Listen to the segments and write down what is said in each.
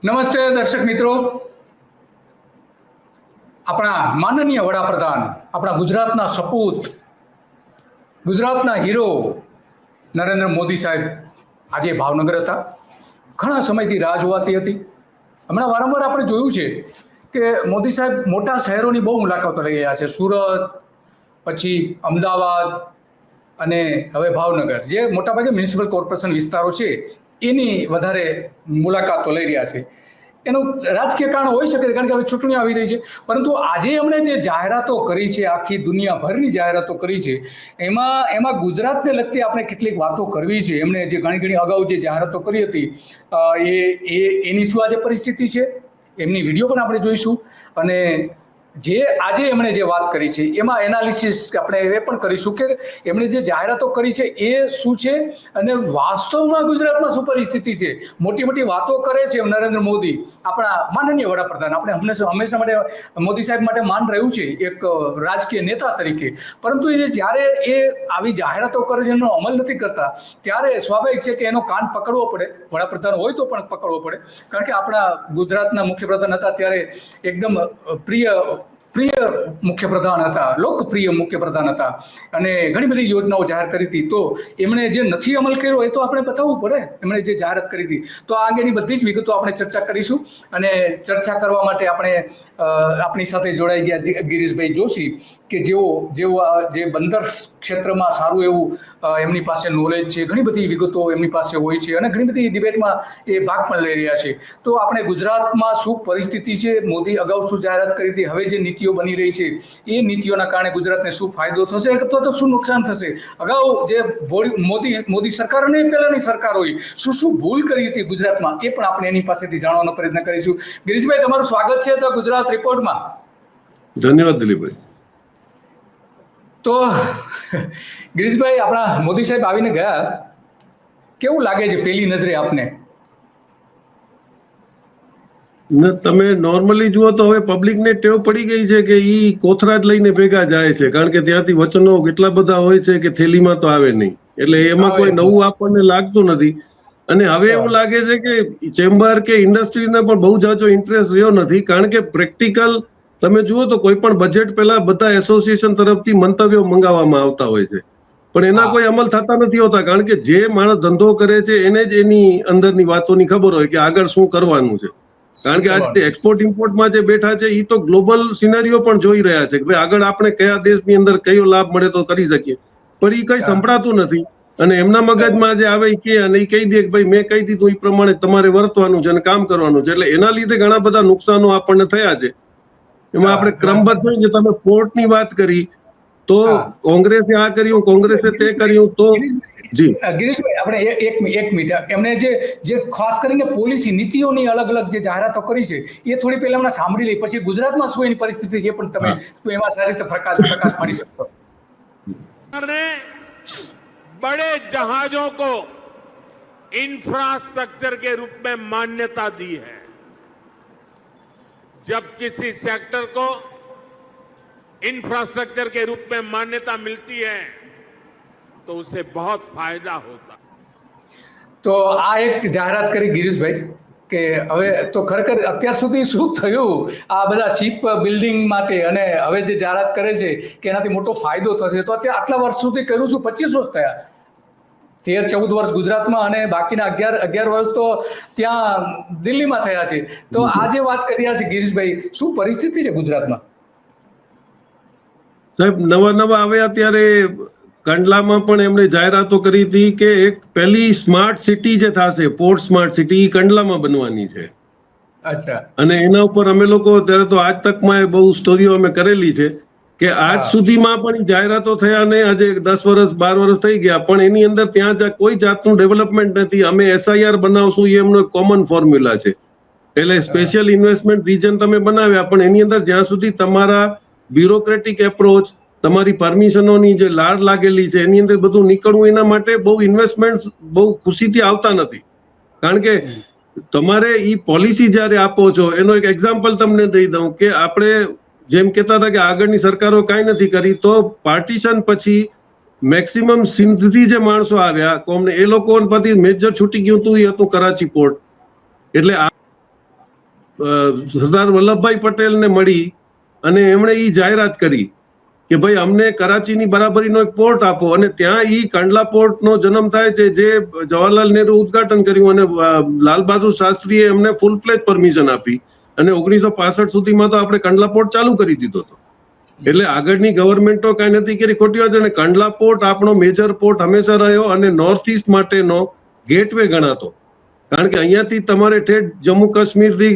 નમસ્તે દર્શક મિત્રો. આપણા માનનીય વડાપ્રધાન, આપણા ગુજરાતના સપૂત, ગુજરાતના હીરો નરેન્દ્ર મોદી સાહેબ આજે ભાવનગર હતા. ઘણા સમયથી રાહ જોવાતી હતી. હમણાં વારંવાર આપણે જોયું છે કે મોદી સાહેબ મોટા શહેરોની બહુ મુલાકાતો લઈ રહ્યા છે. સુરત, પછી અમદાવાદ અને હવે ભાવનગર, જે મોટાભાગે મ્યુનિસિપલ કોર્પોરેશન વિસ્તારો છે એની વધારે મુલાકાતો લઈ રહ્યા છે. એનું રાજકીય કારણ હોઈ શકે, કારણ કે હવે ચૂંટણી આવી રહી છે. પરંતુ આજે એમણે જે જાહેરાતો કરી છે, આખી દુનિયાભરની જાહેરાતો કરી છે, એમાં ગુજરાતને લગતી આપણે કેટલીક વાતો કરવી છે. એમણે જે ઘણી અગાઉ જે જાહેરાતો કરી હતી એની શું આજે પરિસ્થિતિ છે, એમની વિડીયો પણ આપણે જોઈશું. અને જે આજે એમણે જે વાત કરી છે એમાં એનાલિસિસ આપણે એ પણ કરીશું કે એમણે જે જાહેરાતો કરી છે એ શું છે અને વાસ્તવમાં ગુજરાતમાં શું પરિસ્થિતિ છે. મોટી મોટી વાતો કરે છે નરેન્દ્ર મોદી, આપણા માનનીય વડાપ્રધાન. આપણે હંમેશા માટે મોદી સાહેબ માટે માન રહ્યું છે એક રાજકીય નેતા તરીકે. પરંતુ જ્યારે એ આવી જાહેરાતો કરે છે, એનો અમલ નથી કરતા, ત્યારે સ્વાભાવિક છે કે એનો કાન પકડવો પડે. વડાપ્રધાન હોય તો પણ પકડવો પડે, કારણ કે આપણા ગુજરાતના મુખ્યપ્રધાન હતા ત્યારે એકદમ પ્રિય મુખ્યપ્રધાન હતા, લોકપ્રિય મુખ્યપ્રધાન હતા, અને ઘણી બધી યોજનાઓ જાહેર કરી હતી. તો એમણે જે નથી અમલ કર્યો એ તો આપણે બતાવવું પડે. એમણે જે જાહેરાત કરી હતી, તો આ અંગેની બધી જ વિગતો આપણે ચર્ચા કરીશું. અને ચર્ચા કરવા માટે આપણે આપણી સાથે જોડાઈ ગયા ગિરીશભાઈ જોશી, કે જેઓ જે બંદર ક્ષેત્રમાં સારું એવું એમની પાસે નોલેજ છે, ઘણી બધી વિગતો એમની પાસે હોય છે, અને ઘણી બધી ડિબેટમાં એ ભાગ પણ લઈ રહ્યા છે. તો આપણે ગુજરાતમાં શું પરિસ્થિતિ છે, મોદી અગાઉ શું જાહેરાત કરી હતી, હવે જે નીતિઓ બની રહી છે એ નીતિઓના કારણે ગુજરાતને શું ફાયદો થશે અથવા તો શું નુકસાન થશે, અગાઉ જે મોદી સરકાર અને પહેલાની સરકારોએ શું ભૂલ કરી હતી ગુજરાતમાં, એ પણ આપણે એની પાસેથી જાણવાનો પ્રયત્ન કરીશું. ગિરીશભાઈ, તમારું સ્વાગત છે તો ગુજરાત રિપોર્ટમાં. ધન્યવાદ દિલીપભાઈ. તો ગિરીશભાઈ, આપણા મોદી સાહેબ આવીને ગયા, કેવું લાગે છે પહેલી નજરે આપને? તમે નોર્મલી જુઓ તો હવે પબ્લિકને ટેવ પડી ગઈ છે કે ઈ કોથરા જ લઈને ભેગા જાય છે, કારણ કે ત્યાંથી વચનો કેટલા બધા હોય છે કે થેલીમાં તો આવે નહીં. એટલે એમાં કોઈ નવું આપણને લાગતું નથી. અને હવે એવું લાગે છે કે ચેમ્બર કે ઇન્ડસ્ટ્રીને પણ બહુ જાજો ઇન્ટરેસ્ટ રહ્યો નથી, કારણ કે પ્રેક્ટિકલ તમે જુઓ તો કોઈ પણ બજેટ પહેલા બધા એસોસિએશન તરફથી મંતવ્યો મંગાવવામાં આવતા હોય છે, પણ એના કોઈ અમલ થતા નથી હોતા. કારણ કે જે માણસ ધંધો કરે છે એને જ એની અંદરની વાતોની ખબર હોય કે આગળ શું કરવાનું છે. કારણ કે આજે એક્સપોર્ટ ઇમ્પોર્ટમાં જે બેઠા છે એ તો ગ્લોબલ સિનારીઓ પણ જોઈ રહ્યા છે કે ભાઈ આગળ આપણે કયા દેશની અંદર કયો લાભ મળે તો કરી શકીએ, પણ એ કઈ સંભળાતું નથી. અને એમના મગજમાં જે આવે કે અને એ કહી દે કે ભાઈ મેં કહી દીધું એ પ્રમાણે તમારે વર્તવાનું છે અને કામ કરવાનું છે. એટલે એના લીધે ઘણા બધા નુકસાનો આપણને થયા છે. એમાં આપણે ક્રમબદ્ધ જોઈએ, તમે પોર્ટની વાત કરી તો કોંગ્રેસે આ કર્યું, કોંગ્રેસે તે કર્યું. તો જી ગિરીશભાઈ, આપણે એક મિનિટ, એમણે જે ખાસ કરીને પોલિસી નીતિઓની અલગ જે જાહેરાતો કરી છે એ થોડી પહેલા હમણાં સાંભળી લઈ, પછી ગુજરાતમાં શું એની પરિસ્થિતિ છે એ પણ તમે એમાં સારી રીતે પ્રકાશ પાડી શકશો. बड़े जहाजों को इंफ्रास्ट्रक्चर के रूप में मान्यता दी है. जब किसी सेक्टर को इंफ्रास्ट्रक्चर के रूप में मान्यता मिलती है तो उसे बहुत फायदा होता. તો આ એક જાહેરાત કરી ગિરીશભાઈ કે હવે તો ખરેખર અત્યાર સુધી શું થયું આ બધા શિપ બિલ્ડિંગ માટે, અને હવે જે જાહેરાત કરે છે કે એનાથી મોટો ફાયદો થશે. તો અત્યારે આટલા વર્ષ સુધી કર્યું છું, 25 વર્ષ થયા, 13-14 વર્ષ ગુજરાતમાં અને બાકીના 11 વર્ષ તો ત્યાં દિલ્હીમાં થયા છે. તો આ જે વાત કરી રહ્યા છે ગિરીશભાઈ, શું પરિસ્થિતિ છે ગુજરાતમાં? સાહેબ, નવા આવ્યા ત્યારે કંડલામાં પણ એમણે જાહેરાતો કરી હતી કે એક પહેલી સ્માર્ટ સિટી જે થશે, પોર્ટ સ્માર્ટ સિટી, કંડલામાં બનવાની છે. અચ્છા. અને એના ઉપર અમે લોકો ત્યારે તો આજ તકમાં બહુ સ્ટોરીઓ અમે કરેલી છે કે આજ સુધીમાં પણ જાહેરાતો થયા ને આજે 10 વર્ષ 12 વર્ષ થઈ ગયા, પણ એની અંદર ત્યાં કોઈ જાતનું ડેવલપમેન્ટ નથી. અમે SIR બનાવશું એ એમનો કોમન ફોર્મ્યુલા છે. એટલે સ્પેશિયલ ઇન્વેસ્ટમેન્ટ રિજન તમે બનાવ્યા, પણ એની અંદર જ્યાં સુધી તમારા બ્યુરોક્રેટિક એપ્રોચ, તમારી પરમિશનોની જે લાડ લાગેલી છે એની અંદર બધું નીકળવું, એના માટે બહુ ઇન્વેસ્ટમેન્ટ બહુ ખુશીથી આવતા નથી. કારણ કે તમારે ઈ પોલિસી જયારે આપો છો, એનો એક એક્ઝામ્પલ તમને દઈ દઉં કે આપણે જેમ કહેતા હતા કે આગળની સરકારો કાંઈ નથી કરી, તો પાર્ટીશન પછી મેક્સિમમ સિંધથી જે માણસો આવ્યા કોમને, એ લોકો પછી મેજર છૂટી ગયું હતું, એ હતું કરાચી પોર્ટ. એટલે સરદાર વલ્લભભાઈ પટેલને મળી અને એમણે ઈ જાહેરાત કરી કે ભાઈ અમને કરાચીની બરાબરીનો એક પોર્ટ આપો, અને ત્યાં ઈ કંડલા પોર્ટનો જન્મ થાય છે, જે જવાહરલાલ નહેરુ ઉદ્ઘાટન કર્યું અને લાલ બહાદુર શાસ્ત્રીએ એમને ફૂલ પ્લેજ પરમિશન આપી અને 1965 સુધીમાં તો આપણે કંડલા પોર્ટ ચાલુ કરી દીધો હતો. એટલે આગળની ગવર્મેન્ટો કઈ નથી કરી ખોટી વાત. અને કંડલા પોર્ટ આપણો મેજર પોર્ટ હંમેશા રહ્યો અને નોર્થ ઇસ્ટ માટેનો ગેટવે ગણાતો, કારણ કે અહીંયાથી તમારે ઠેઠ જમ્મુ કાશ્મીર થી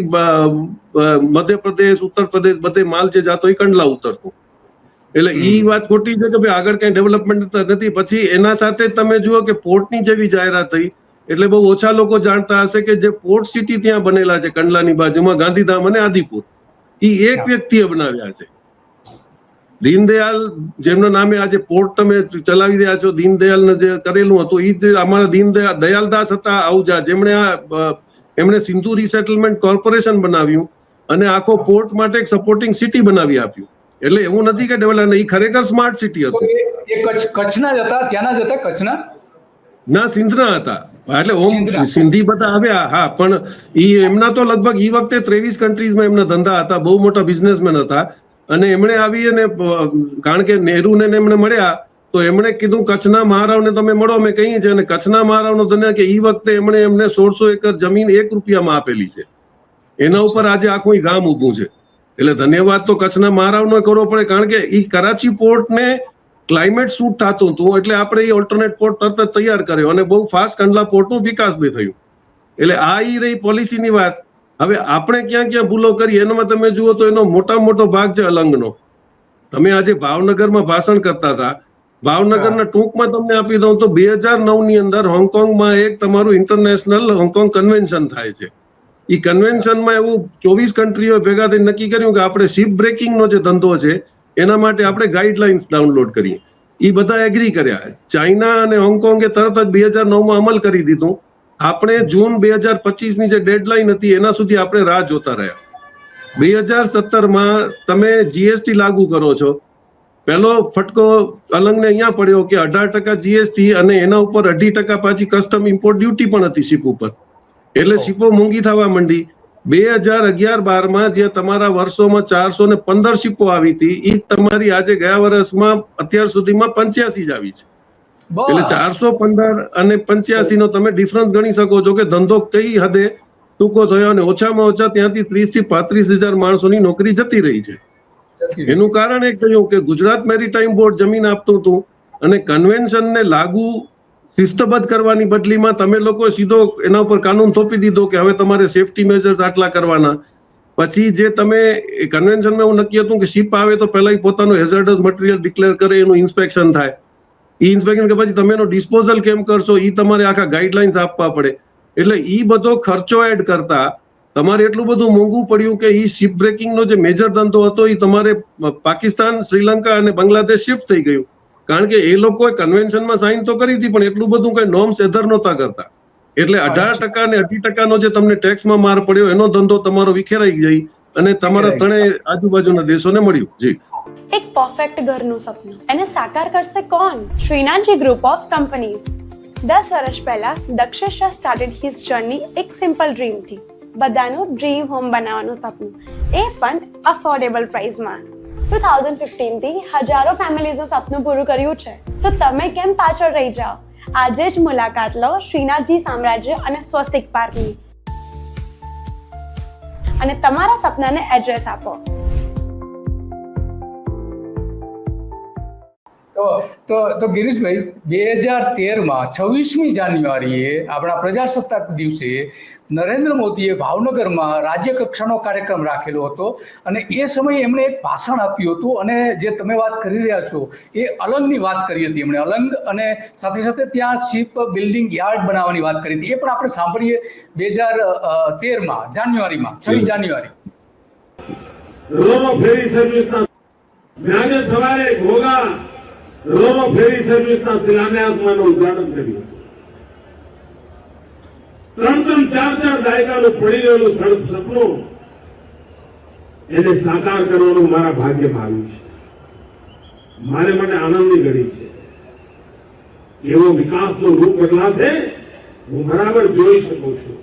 મધ્યપ્રદેશ, ઉત્તર પ્રદેશ બધે માલ જે જાતો એ કંડલા ઉતરતો. એટલે ઈ વાત ખોટી છે કે ભાઈ આગળ કઈ ડેવલપમેન્ટ નથી. પછી એના સાથે તમે જુઓ કે પોર્ટની જેવી જાહેરાત થઈ એટલે બહુ ઓછા લોકો જાણતા હશે કે જે પોર્ટ સિટી ત્યાં બનેલા છે કંડલાની બાજુમાં, ગાંધીધામ અને આદિપુર, ઈ એક વ્યક્તિએ બનાવ્યા છે. દીનદયાલ જેમના નામે આજે પોર્ટ તમે ચલાવી રહ્યા છો, દીનદયાલ જે કરેલું હતું ઈ અમારા દયાલદાસ હતા આહુજા, એમણે સિંધુ રીસેટલમેન્ટ કોર્પોરેશન બનાવ્યું અને આખો પોર્ટ માટે એક સપોર્ટિંગ સિટી બનાવી આપ્યું. એટલે એવું નથી કે ડેવલપ, ઈ ખરેખર સ્માર્ટ સિટી હતું. એ કચ્છના જ હતા, ત્યાંના જ હતા, કચ્છના ના, સિંધના હતા. એટલે ઓમ સિંધી બધા આવ્યા, હા, પણ ઈ એમના તો લગભગ ઈ વખતે 23 કન્ટ્રીઝમાં એમના ધંધા હતા, બહુ મોટા બિઝનેસમેન હતા. અને એમણે આવી અને કારણ કે નહેરુને એમણે મળ્યા તો એમણે કીધું કચ્છના મહારાવને તમે મળો, અમે કહીએ છીએ. અને કચ્છના મહારાવનો ધન્ય કે ઈ વખતે એમણે એમને 1600 એકર જમીન 1 રૂપિયામાં આપેલી છે. એના ઉપર આજે આખું ગામ ઊભું છે. એટલે ધન્યવાદ તો કચ્છના મહારાવનો કરવો પડે, કારણ કે ઈ કરાચી પોર્ટને ક્લાઇમેટ સૂટ થતું હતું એટલે આપણે એ ઓલ્ટરનેટ પોર્ટ તરત જ તૈયાર કર્યો અને બહુ ફાસ્ટ કંડલા પોર્ટનો વિકાસ બી થયું. એટલે આ ઈ રહી પોલિસીની વાત. હવે આપણે ક્યાં ક્યાં ભૂલો કરી એનામાં તમે જુઓ તો એનો મોટો ભાગ છે અલંગનો. તમે આજે ભાવનગરમાં ભાષણ કરતા હતા, ભાવનગરના ટૂંકમાં તમને આપી દઉં તો 2009 ની અંદર હોંગકોંગમાં એક તમારું ઇન્ટરનેશનલ હોંગકોંગ કન્વેન્શન થાય છે. એ કન્વેન્શનમાં એવું 24 કન્ટ્રીઓ ભેગા થઈને નક્કી કર્યું કે આપણે શિપ બ્રેકિંગનો જે ધંધો છે એના માટે આપણે ગાઈડલાઇન્સ ડાઉનલોડ કરીએ. એ બધા એગ્રી કર્યા. ચાઇના અને હોંગકોંગે તરત જ 2009માં અમલ કરી દીધું. આપણે જૂન 2025ની જે ડેડલાઇન હતી એના સુધી આપણે રાહ જોતા રહ્યા. 2017માં તમે જીએસટી લાગુ કરો છો. પહેલો ફટકો અલંગને અહીંયા પડ્યો કે 18% જીએસટી અને એના ઉપર 2.5% પાછી કસ્ટમ ઇમ્પોર્ટ ડ્યુટી પણ હતી શિપ ઉપર. એટલે શિપો મોંઘી થવા માંડી. 2011-12માં જે તમારા વર્ષોમાં 415 શિપો આવી હતી એ તમારી આજે ગયા વર્ષમાં અત્યાર સુધીમાં 85 જ આવી છે. એટલે 415 અને 85 નો તમે ડિફરન્સ ગણી શકો છો કે ધંધો કઈ હદે ટૂંકો થયો અને ઓછામાં ઓછા ત્યાંથી 30 થી 35 હજાર માણસોની નોકરી જતી રહી છે. એનું કારણ એક કહ્યું કે ગુજરાત મેરીટાઈમ બોર્ડ જમીન આપતું હતું અને કન્વેન્શનને લાગુ શિસ્તબદ્ધ કરવાની બદલીમાં તમે લોકો સીધો એના ઉપર કાનૂન થોપી દીધો કે હવે તમારે સેફટી મેજર્સ આટલા કરવાના. પછી જે તમે કન્વેન્શનમાં એવું નક્કી હતું કે શિપ આવે તો પહેલા પોતાનું હેઝર્ડસ મટીરિયલ ડિક્લેર કરે, એનું ઇન્સ્પેક્શન થાય. ઈ ઇન્સ્પેક્શન કે પછી તમે એનો ડિસ્પોઝલ કેમ કરશો ઈ તમારે આખા ગાઈડલાઇન્સ આપવા પડે. એટલે ઈ બધો ખર્ચો એડ કરતા તમારે એટલું બધું મોંઘું પડ્યું કે ઈ શિપ બ્રેકિંગનો જે મેજર ધંધો હતો એ તમારે પાકિસ્તાન, શ્રીલંકા અને બાંગ્લાદેશ શિફ્ટ થઈ ગયું. કારણ કે એ લોકોએ કન્વેન્શનમાં સાઇન તો કરી હતી પણ એટલું બધું કઈ નોર્મ્સ એધર નહોતા કરતા. એટલે 18% અને 18% જે તમને ટેક્સમાં માર પડ્યો એનો ધંધો તમારો વિખેરાઈ ગઈ અને તમારા ત્રણેય આજુબાજુના દેશોને મળ્યું. જી, એક પરફેક્ટ ઘરનું સપનું એને સાકાર કરશે કોણ? Shrinathji group of companies. 10 વર્ષ પહેલા Dakshesh Shah started his journey એક સિમ્પલ ડ્રીમથી. બધાનું ડ્રીમ હોમ બનાવવાનું સપનું, એ પણ અફોર્ડેબલ પ્રાઇસમાં. 2015 થી હજારો ફેમિલીઝનું સપનું પૂરું કર્યું છે. તો તમે કેમ પાછળ રહી જાઓ? આજે જ મુલાકાત લો શ્રીનાથજી સામ્રાજ્ય અને સ્વસ્તિક પાર્કની અને તમારા સપનાને એડ્રેસ આપો. તો ગિરીશભાઈ, 2013માં 26મી જાન્યુઆરીએ આપણા પ્રજાસત્તાક દિવસે નરેન્દ્ર મોદીએ ભાવનગરમાં રાજ્ય કક્ષાનો કાર્યક્રમ રાખેલો હતો અને એ સમયે એમણે એક ભાષણ આપ્યું હતું અને જે તમે વાત કરી રહ્યા છો એ અલંગની વાત કરી હતી એમણે. અલંગ અને સાથે સાથે ત્યાં શિપ બિલ્ડિંગ યાર્ડ બનાવવાની વાત કરી હતી. એ પણ આપણે સાંભળીએ 2013માં જાન્યુઆરીમાં, 26 જાન્યુઆરી. રોરો ફેરી સર્વિસના આજે સવારે ઘોઘા રોરો ફેરી સર્વિસના શિલાન્યાસમાં ઉદ્ઘાટન કર્યું. 3-4 દાયકાનું પડી રહેલું સપનું એને સાકાર કરવાનું મારા ભાગ્યમાં આવ્યું છે. મારે માટે આનંદની ઘડી છે. એવો વિકાસનો રૂપ બદલાશે હું બરાબર જોઈ શકું છું.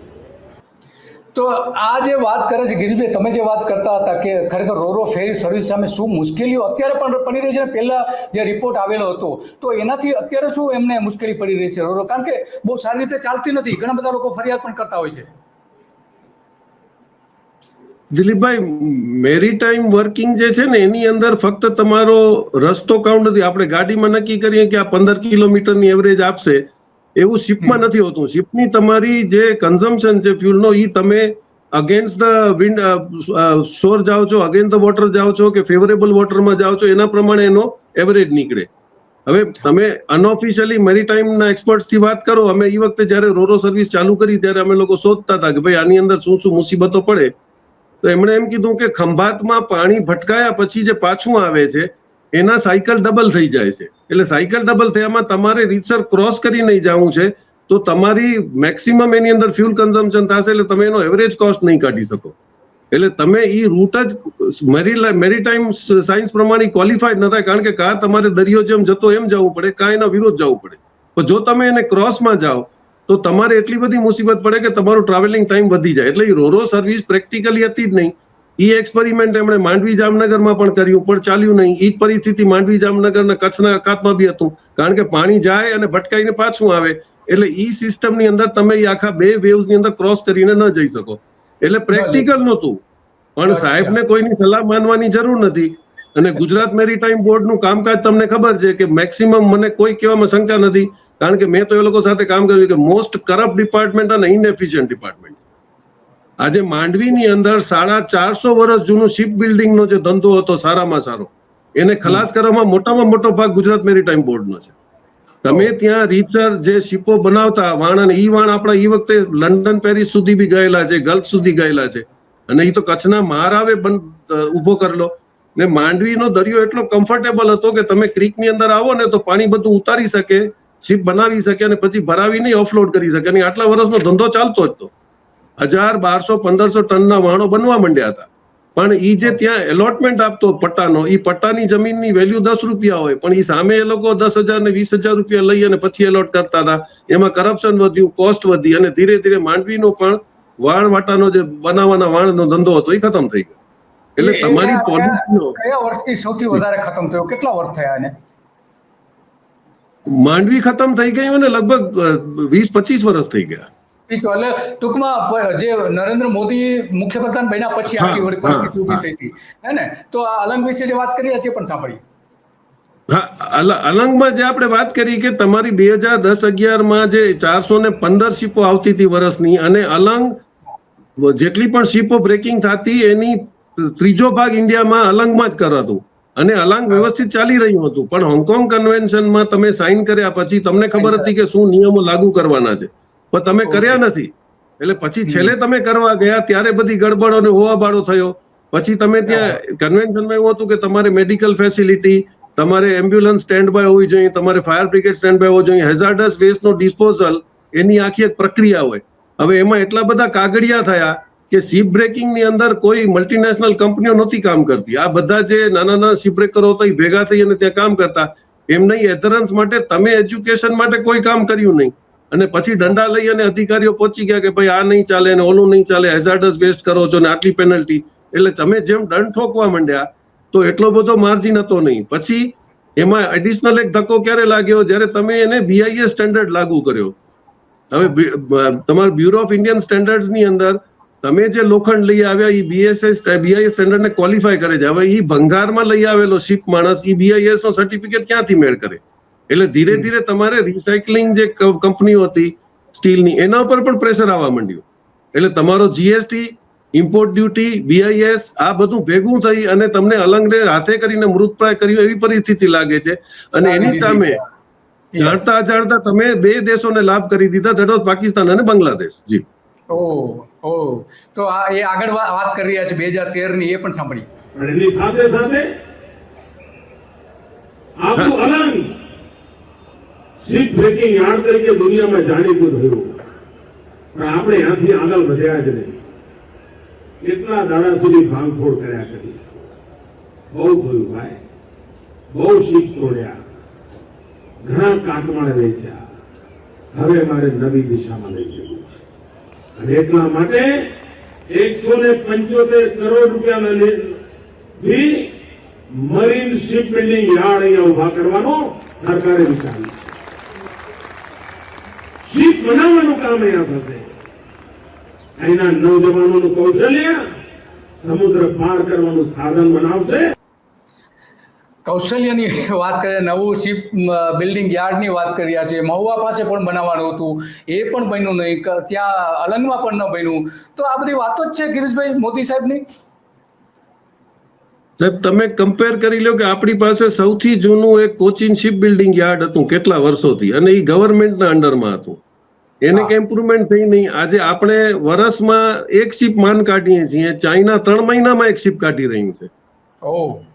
તો આ જે વાત કરે છે ગિરીશભાઈ, તમે જે વાત કરતા હતા કે ખરેખર રોરો ફેરી સર્વિસ સામે શું મુશ્કેલીઓ અત્યારે પણ પડી રહી છે, પહેલા જે રિપોર્ટ આવેલો હતો તો એનાથી અત્યારે શું એમને મુશ્કેલી પડી રહી છે રોરો, કારણ કે બહુ સારી રીતે ચાલતી નથી, ઘણા બધા લોકો ફરિયાદ પણ કરતા હોય છે. દિલીપભાઈ, મેરીટાઈમ વર્કિંગ જે છે ને એની અંદર ફક્ત તમારો રસ્તો કાઉન્ટ નથી. આપણે ગાડીમાં નક્કી કરીએ કે આ 15 કિલોમીટરની એવરેજ આપશે, એવું શિપમાં નથી હોતું. શિપની તમારી જે કન્ઝમ્પશન છે ફ્યુલનો, એ તમે અગેન્સ્ટ ધ વિન્ડ શોર જાઓ છો, અગેન્સ્ટ ધ વોટર જાઓ છો કે ફેવરેબલ વોટરમાં જાઓ છો, એના પ્રમાણે એનો એવરેજ નીકળે. હવે તમે અનઓફિશિયલી મેરીટાઈમના એક્સપર્ટ્સથી વાત કરો. અમે એ વખતે જયારે રોરો સર્વિસ ચાલુ કરી ત્યારે અમે લોકો શોધતા હતા કે ભાઈ આની અંદર શું શું મુસીબતો પડે, તો એમણે એમ કીધું કે ખંભાતમાં પાણી ભટકાયા પછી જે પાછું આવે છે એના સાયકલ ડબલ થઈ જાય છે. એટલે સાયકલ ડબલ થયામાં તમારે રીતસર ક્રોસ કરી નહીં જવું છે, તો તમારી મેક્સિમમ એની અંદર ફ્યુલ કન્ઝમ્પશન થશે, એટલે તમે એનો એવરેજ કોસ્ટ નહીં કાઢી શકો. એટલે તમે એ રૂટ જ મેરીટાઈમ સાયન્સ પ્રમાણે ક્વોલિફાઈડ ન થાય, કારણ કે કાં તમારે દરિયો જેમ જતો એમ જવું પડે, કાં એના વિરોધ જવું પડે. તો જો તમે એને ક્રોસમાં જાઓ તો તમારે એટલી બધી મુસીબત પડે કે તમારું ટ્રાવેલિંગ ટાઈમ વધી જાય. એટલે રોરો સર્વિસ પ્રેક્ટિકલી હતી જ નહીં. એ એક્સપેરિમેન્ટ એમણે માંડવી જામનગરમાં પણ કર્યું, પણ ચાલ્યું નહીં. એ પરિસ્થિતિ માંડવી જામનગરના કચ્છના અખાતમાં બી હતું, કારણ કે પાણી જાય અને ભટકાઈને પાછું આવે. એટલે ઈ સિસ્ટમની અંદર તમે આખા બે વેવ્સની અંદર ક્રોસ કરીને ન જઈ શકો. એટલે પ્રેક્ટિકલ નહોતું. પણ સાહેબને કોઈની સલાહ માનવાની જરૂર નથી. અને ગુજરાત મેરીટાઈમ બોર્ડનું કામકાજ તમને ખબર છે કે મેક્સિમમ, મને કોઈ કહેવામાં શંકા નથી, કારણ કે મેં તો એ લોકો સાથે કામ કર્યું કે મોસ્ટ કરપ્ટ ડિપાર્ટમેન્ટ અને ઇનએફિશિયન્ટ ડિપાર્ટમેન્ટ. આજે માંડવીની અંદર 450 વર્ષ જૂનું શિપ બિલ્ડિંગનો જે ધંધો હતો સારામાં સારો, એને ખલાસ કરવામાં મોટામાં મોટો ભાગ ગુજરાત મેરીટાઈમ બોર્ડનો છે. તમે ત્યાં રીતસર જે શિપો બનાવતા વાણ, અને ઈ વાણ આપણા ઈ વખતે લંડન પેરિસ સુધી બી ગયેલા છે, ગલ્ફ સુધી ગયેલા છે, અને એ તો કચ્છના મહારાવે ઉભો કરેલો. ને માંડવીનો દરિયો એટલો કમ્ફર્ટેબલ હતો કે તમે ક્રીકની અંદર આવો ને તો પાણી બધું ઉતારી શકે, શિપ બનાવી શકે અને પછી ભરાવીને ઓફલોડ કરી શકે. અને આટલા વર્ષનો ધંધો ચાલતો જ હતો. 1000, 1200, 1500 ટનના વાણો બનવા માંડ્યા હતા. પણ ઈ જે ત્યાં એલોટમેન્ટ આપતો પટ્ટાનો, ઈ પટ્ટાની જમીનની વેલ્યુ 10 રૂપિયા હોય, પણ ઈ સામે એ લોકો 10,000 ને 20,000 રૂપિયા લઈ અને પછી એલોટ કરતા હતા. એમાં કરપ્શન વધ્યું, કોસ્ટ વધી, અને ધીરે ધીરે માંડવીનો પણ વાણ વાટાનો જે બનાવવાના વાણનો ધંધો હતો એ ખતમ થઈ ગયો. એટલે તમારી પોલિસીનો કયા વર્ષથી સૌથી વધારે ખતમ થયો, કેટલા વર્ષ થયા એને? માંડવી ખતમ થઈ ગયું ને લગભગ 20-25 વર્ષ થઈ ગયા. એટલે ટૂંકમાં જે નરેન્દ્ર મોદી મુખ્યપ્રધાન બન્યા પછી આખી પરિસ્થિતિ ઊભી થઈ હતી, હે ને? તો આ અલંગ વિશે જે વાત કરી હતી પણ સાંભળી. હા, અલંગમાં જે આપણે વાત કરી કે તમારી 2010-11માં જે 415 શિપો આવતી હતી વર્ષની, અને અલંગ જેટલી પણ શિપો બ્રેકિંગ થતી એની ત્રીજો ભાગ ઇન્ડિયામાં અલંગમાં જ કરાતું, અને અલંગ વ્યવસ્થિત ચાલી રહ્યું હતું. પણ હોંગકોંગ કન્વેન્શનમાં તમે સાઇન કર્યા પછી તમને ખબર હતી કે શું નિયમો લાગુ કરવાના છે, પણ તમે કર્યા નથી. એટલે પછી છેલ્લે તમે કરવા ગયા ત્યારે બધી ગડબડો અને હોવાબાળો થયો. પછી તમે ત્યાં કન્વેન્શનમાં એવું હતું કે તમારે મેડિકલ ફેસિલિટી, તમારે એમ્બ્યુલન્સ સ્ટેન્ડ બાય હોવી જોઈએ, તમારે ફાયર બ્રિગેડ સ્ટેન્ડ બાય હોવો જોઈએ, હેઝાર્ડસ વેસ્ટનો ડિસ્પોઝલ, એની આખી એક પ્રક્રિયા હોય. હવે એમાં એટલા બધા કાગળિયા થયા કે શિપ બ્રેકિંગની અંદર કોઈ મલ્ટીનેશનલ કંપનીઓ નહોતી કામ કરતી. આ બધા જે નાના નાના શિપ બ્રેકરો હતા એ ભેગા થઈ અને ત્યાં કામ કરતા. એમના એધરન્સ માટે તમે એજ્યુકેશન માટે કોઈ કામ કર્યું નહીં, અને પછી દંડા લઈ અને અધિકારીઓ પહોંચી ગયા કે ભાઈ આ નહીં ચાલે અને ઓલું નહીં ચાલે, હેઝાર્ડસ વેસ્ટ કરો છો ને આટલી પેનલ્ટી. એટલે તમે જેમ દંડ ઠોકવા માંડ્યા તો એટલો બધો માર્જિન હતો નહીં. પછી એમાં એડિશનલ એક ધક્કો ક્યારે લાગ્યો, જ્યારે તમે એને BIS સ્ટેન્ડર્ડ લાગુ કર્યો. હવે તમારા બ્યુરો ઓફ ઇન્ડિયન સ્ટેન્ડર્ડ્સની અંદર તમે જે લોખંડ લઈ આવ્યા એ BIS સ્ટેન્ડર્ડને ક્વોલિફાય કરે છે. હવે એ ભંગારમાં લઈ આવેલો શિપ માણસ એ BIS નો સર્ટિફિકેટ ક્યાંથી મેળ કરે? એટલે ધીરે ધીરે તમારે રિસાયકલિંગ જે કંપનીઓ હતી સ્ટીલની, એના ઉપર પણ પ્રેશર આવવા માંડ્યું. એટલે તમારો GST, ઇમ્પોર્ટ ડ્યુટી, BIS આ બધું ભેગું થઈ અને તમને અલંગને હાથે કરીને મૃતપ્રાય કર્યું એવી પરિસ્થિતિ લાગે છે. અને એની સામે જાણતા અજાણતા તમે બે દેશોને લાભ કરી દીધા, ધેટ વોઝ પાકિસ્તાન અને બાંગ્લાદેશ. જી. તો આ એ આગળ વાત કરી રહ્યા છે 2013 ની, એ પણ સાંભળી. અને એની સાથે સાથે આપણું અલંગ શિપ બ્રેકિંગ યાર્ડ તરીકે દુનિયામાં જાણીતું થયું, પણ આપણે ત્યાંથી આગળ વધ્યા જ નહીં. કેટલા દાડા સુધી ભાંગફોડ કર્યા કરી, બહુ થયું ભાઈ, બહુ શીખ તોડ્યા, ઘણા કાટમાળ વેચ્યા. હવે મારે નવી દિશામાં લઈ જવું છે, અને એટલા માટે 175 કરોડ રૂપિયાના થી મરીન શિપ બિલ્ડિંગ યાર્ડ અહીંયા ઉભા કરવાનો સરકારે વિચાર્યું. શિપ બનાવવાનું કામ અહીંયા થશે. અહીંના નૌજવાનોનું કૌશલ્ય સમુદ્ર પાર કરવાનું સાધન બનાવશે. કૌશલ્યની વાત કરીએ, નવું શિપ બિલ્ડિંગ યાર્ડની વાત કરી રહ્યા છે. મહુવા પાસે પણ બનાવવાનું હતું, એ પણ બન્યું નહીં. ત્યાં અલંગમાં પણ ન બન્યું. તો આ બધી વાતો જ છે ગિરીશભાઈ મોદી સાહેબની. સાહેબ, તમે કમ્પેર કરી લો કે આપણી પાસે સૌથી જૂનું એક કોચિન શિપ બિલ્ડિંગ યાર્ડ હતું કેટલા વર્ષોથી, અને એ ગવર્મેન્ટના અંડરમાં હતું. એને કઈ ઇમ્પ્રુવમેન્ટ થઈ નહીં. આજે આપણે વર્ષમાં એક શિપ માન કાઢીએ છીએ, ચાઇના 3 મહિનામાં એક શિપ કાઢી રહ્યું છે.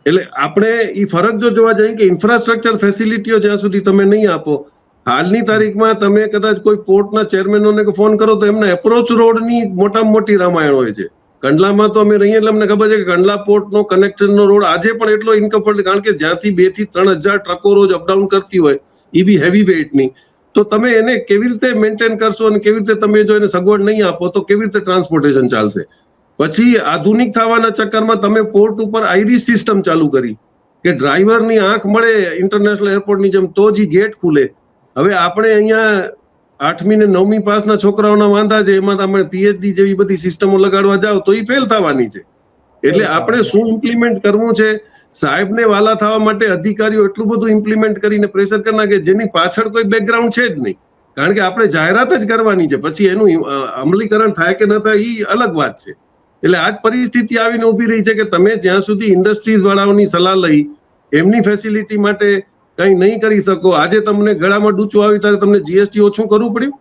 એટલે આપણે એ ફરક જો જોવા જઈએ કે ઇન્ફ્રાસ્ટ્રક્ચર ફેસિલિટીઓ જ્યાં સુધી તમે નહીં આપો, હાલની તારીખમાં તમે કદાચ કોઈ પોર્ટના ચેરમેનોને ફોન કરો તો એમના એપ્રોચ રોડની મોટામાં મોટી રામાયણ હોય છે. કંડલામાં તો અમે રહીએ એટલે અમને ખબર છે કે કંડલા પોર્ટનો કનેક્શનનો રોડ આજે પણ એટલો ઇનકમ્ફર્ટ, કારણ કે જ્યાંથી 2 થી 3 હજાર ટ્રકો રોજ અપડાઉન કરતી હોય, એ બી હેવી વેઇટની, તો તમે એને કેવી રીતે મેન્ટેન કરશો અને કેવી રીતે તમે જો એને સગવડ નહીં આપો તો કેવી રીતે ટ્રાન્સપોર્ટેશન ચાલશે? પછી આધુનિક થવાના ચક્કરમાં તમે પોર્ટ ઉપર આઈરિસ સિસ્ટમ ચાલુ કરી કે ડ્રાઈવરની આંખ મળે ઇન્ટરનેશનલ એરપોર્ટની જેમ તો જ ગેટ ખુલે. હવે આપણે અહીંયા 8મી ને 9મી પાસના છોકરાઓના વાંધા છે, એમાં તમે પીએચડી જેવી બધી સિસ્ટમો લગાડવા જાઓ તો એ ફેલ થવાની છે. એટલે આપણે શું ઇમ્પ્લિમેન્ટ કરવું છે, સાહેબને વાલા થવા માટે અધિકારીઓ એટલું બધું ઇમ્પ્લિમેન્ટ કરીને પ્રેશર કરી નાખે જેની પાછળ કોઈ બેકગ્રાઉન્ડ છે જ નહીં. કારણ કે આપણે જાહેરાત જ કરવાની છે, પછી એનું અમલીકરણ થાય કે ન થાય એ અલગ વાત છે. એટલે આ જ પરિસ્થિતિ આવીને ઉભી રહી છે કે તમે જ્યાં સુધી ઇન્ડસ્ટ્રીઝ વાળાઓની સલાહ લઈ એમની ફેસિલિટી માટે કંઈ નહીં કરી શકો. આજે તમને ગળામાં ડૂચું આવી ત્યારે તમને જીએસટી ઓછું કરવું પડ્યું,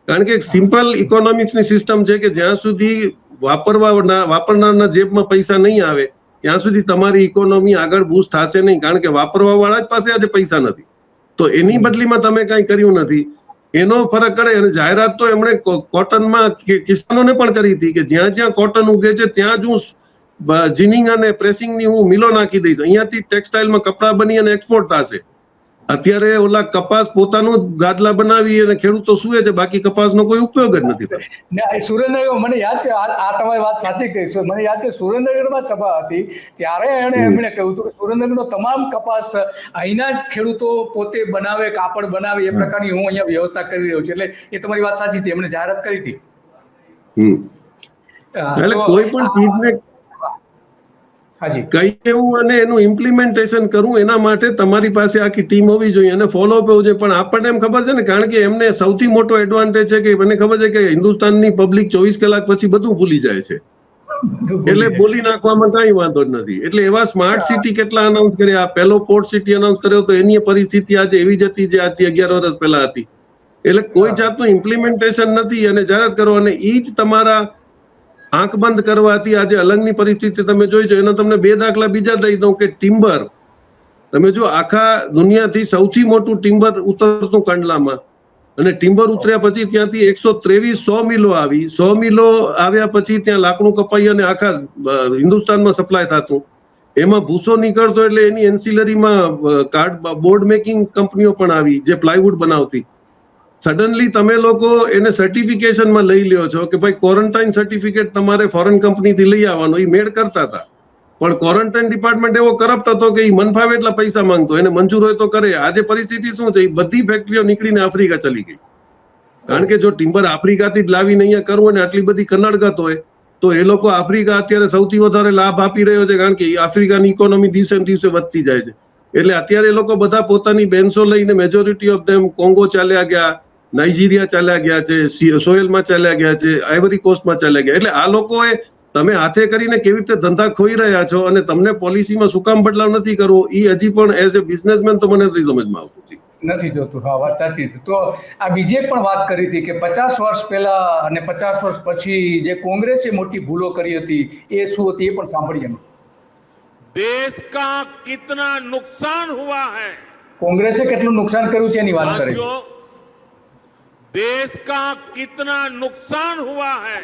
કારણ કે સિમ્પલ ઇકોનોમિક્સની સિસ્ટમ છે કે જ્યાં સુધી વાપરનારના જેબમાં પૈસા નહીં આવે ત્યાં સુધી તમારી ઇકોનોમી આગળ બૂસ્ટ થશે નહીં, કારણ કે વાપરવા વાળા જ પાસે આજે પૈસા નથી. તો એની બદલીમાં તમે કંઈ કર્યું નથી, એનો ફરક કરે. અને જાહેરાત તો એમણે કોટનમાં કિસાનોને પણ કરી હતી કે જ્યાં જ્યાં કોટન ઉગે છે ત્યાં જ હું જીનિંગ અને પ્રેસિંગની હું મિલો નાખી દઈશ, અહીંયાથી ટેક્સટાઇલમાં કપડા બની અને એક્સપોર્ટ થશે. અત્યારે ઓલા કપાસ પોતાનું ગાદલા બનાવી અને ખેડૂતો સુએ છે, બાકી કપાસનો કોઈ ઉપયોગ જ નથી થતો. સુરેન્દ્રનગર, મને યાદ છે, આ તમારી વાત સાચી કહી. મને યાદ છે સુરેન્દ્રનગરમાં સભા હતી ત્યારે એમણે કહ્યું હતું કે સુરેન્દ્રનગરનો તમામ કપાસ અહીંના જ ખેડૂતો પોતે બનાવે, કાપડ બનાવે, એ પ્રકારની હું અહીંયા વ્યવસ્થા કરી રહ્યો છું. એટલે એ તમારી વાત સાચી છે, એમણે જાહેરાત કરી હતી. એટલે કોઈ પણ ચીજને કઈ એવું અને એનું ઇમ્પ્લિમેન્ટેશન કરવું, એના માટે તમારી પાસે આખી ટીમ હોવી જોઈએ અને ફોલોઅપ હોવું જોઈએ. પણ આપણને એમ ખબર છે ને, કારણ કે એમને સૌથી મોટો એડવાન્ટેજ છે કે મને ખબર છે કે હિન્દુસ્તાનની પબ્લિક 24 કલાક પછી બધું ભૂલી જાય છે, એટલે બોલી નાખવામાં કઈ વાંધો જ નથી. એટલે એવા સ્માર્ટ સિટી કેટલા અનાઉન્સ કર્યા, પહેલો પોર્ટ સિટી અનાઉન્સ કર્યો તો એની પરિસ્થિતિ આજે એવી જ હતી જે આજથી 11 વર્ષ પહેલા હતી. એટલે કોઈ જાતનું ઇમ્પ્લિમેન્ટેશન નથી અને જાહેરાત કરો, અને એ જ તમારા આંખ બંધ કરવાથી આજે અલંગની પરિસ્થિતિ તમે જોઈજો. એનો તમને 2 દાખલા બીજા દઈ દઉં કે ટિમ્બર, તમે જો આખા દુનિયાથી સૌથી મોટું ટિમ્બર ઉતરતું કંડલામાં, અને ટિમ્બર ઉતર્યા પછી ત્યાંથી 123 મિલો આવી. 100 મિલો આવ્યા પછી ત્યાં લાકડું કપાઈ અને આખા હિન્દુસ્તાનમાં સપ્લાય થતું. એમાં ભૂસો નીકળતો એટલે એની એન્સિલરીમાં બોર્ડ મેકિંગ કંપનીઓ પણ આવી જે પ્લાયવુડ બનાવતી. સડનલી તમે લોકો એને સર્ટિફિકેશનમાં લઈ લ્યો છો કે ભાઈ ક્વોરન્ટાઇન સર્ટિફિકેટ તમારે ફોરેન કંપનીથી લઈ આવવાનો, એ મેળ કરતા હતા. પણ ક્વોરન્ટાઇન ડિપાર્ટમેન્ટ એવો કરપ્ટ હતો કે એ મન ફાવે એટલા પૈસા માંગતો, એને મંજૂર હોય તો કરે. આજે પરિસ્થિતિ શું છે, બધી ફેક્ટરીઓ નીકળીને આફ્રિકા ચલી ગઈ. કારણ કે જો ટિમ્બર આફ્રિકાથી જ લાવીને અહીંયા કરવું અને આટલી બધી કનડગત હોય તો એ લોકો આફ્રિકા અત્યારે સૌથી વધારે લાભ આપી રહ્યો છે, કારણ કે આફ્રિકાની ઇકોનોમી દિવસે ને દિવસે વધતી જાય છે. એટલે અત્યારે એ લોકો બધા પોતાની બેન્સો લઈને મેજોરિટી ઓફ ધેમ કોંગો ચાલ્યા ગયા, નાઇજીરિયા ચાલ્યા ગયા છે, સોહેલમાં ચાલ્યા ગયા છે, આઇવરી કોસ્ટમાં ચાલ્યા ગયા. એટલે આ લોકોએ તમે હાથે કરીને કેવી રીતે ધંધા ખોઈ રહ્યા છો અને તમને પોલિસીમાં શું કામ બદલાવ નથી કરવો, એ હજી પણ એઝ એ બિઝનેસમેન તો મને નથી સમજમાં આવતું નથી જોતું. હા, વાત સાચી. તો આ બીજે પણ વાત કરી હતી કે 50 વર્ષ પહેલા અને 50 વર્ષ પછી જે કોંગ્રેસે મોટી ભૂલો કરી હતી એ શું હતી એ પણ સાંભળીએ. देश का कितना नुकसान हुआ है, કોંગ્રેસે કેટલું નુકસાન કર્યું છે એની વાત કરી. देश का कितना नुकसान हुआ है,